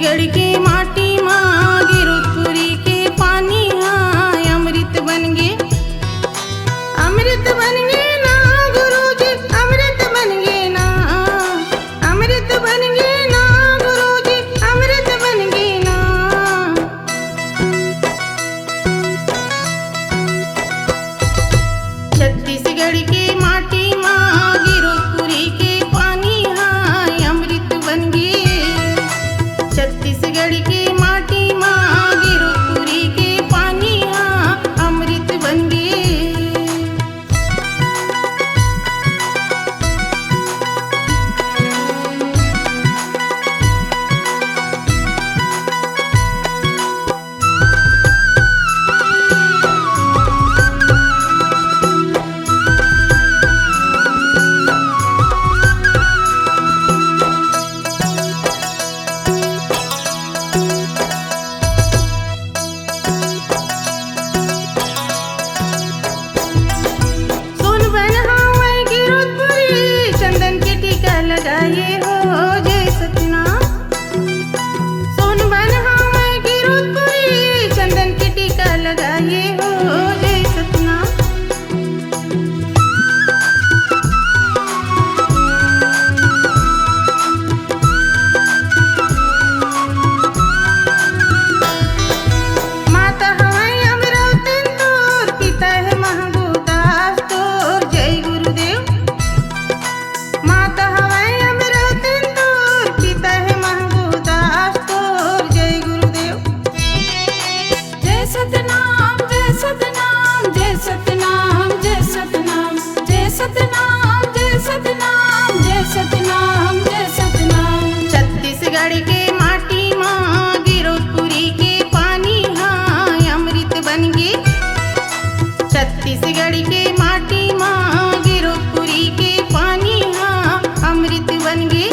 छत्तीसगढ़ के माटी माँ गिरोधपुरी के पानी हाँ अमृत बन गे ना गुरुजी अमृत बन गे ना अमृत बन गे ना गुरुजी अमृत बन गे ना। छत्तीसगढ़ के माटी माँ गिरोधपुरी के पानी हाँ अमृत बन गे छत्तीसगढ़ के माटी माँ गिरोधपुरी के पानी हाँ अमृत बन गे। लगाए हो जय सतनाम सोनबन हमारे गिरोधपुरी चंदन के टीका लगाए हो जय सतनाम। माता हमारे अमरावती तोर पिता है महबूब दास तोर जय गुरुदेव। माता सतनाम जय सतनाम जय सतनाम जय सतनाम जय सतनाम जय सतनाम जय सतनाम जय सतनाम। छत्तीसगढ़ के माटी माँ गिरोधपुरी के पानी हाँ अमृत बन गे छत्तीसगढ़ के माटी माँ गिरोधपुरी के पानी हाँ अमृत बन गे।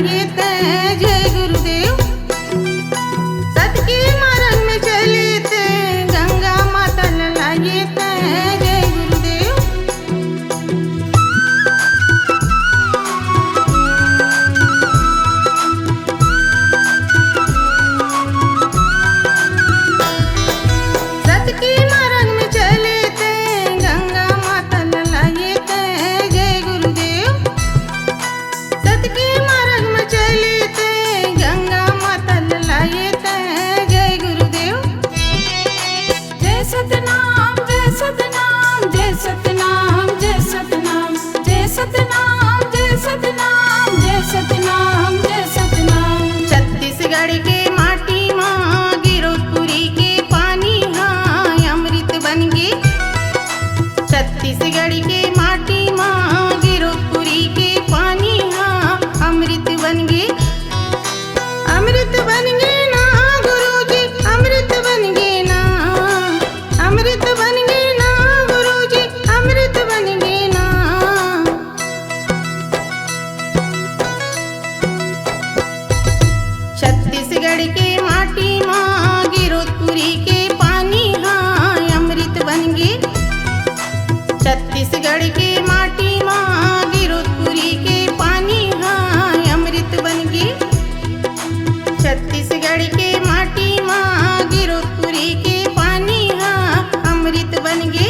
जय गुरुदेव सत के मार्ग में चले थे गंगा माता लाए थे जय गुरुदेव। सत के मार्ग में चले थे गंगा माता लाए थे जय गुरुदेव। सत के मार्ग में चले थे गंगा माता लाए थे जय गुरुदेव। जय सतनाम जय सतनाम जय सतनाम जय सतनाम जय सतनाम जय सतनाम जय सतनाम जय सतनाम। छत्तीसगढ़ के माटी माँ गिरोधपुरी के पानी हाँ अमृत बन गे छत्तीसगढ़ के माटी माँ गिरोधपुरी के पानी हाँ अमृत बन गे। अमृत बन गे ना गुरुजी अमृत बन गे ना अमृत बन गे ना गुरुजी अमृत बन गे ना। छत्तीसगढ़ के माटी माँ गिरोधपुरी के पानी हाँ अमृत बन गे छत्तीसगढ़ के माटी माँ गिरोधपुरी के पानी हाँ अमृत बन गे छत्तीसगढ़ के माटी माँ गिरोधपुरी के पानी हाँ अमृत बन गे।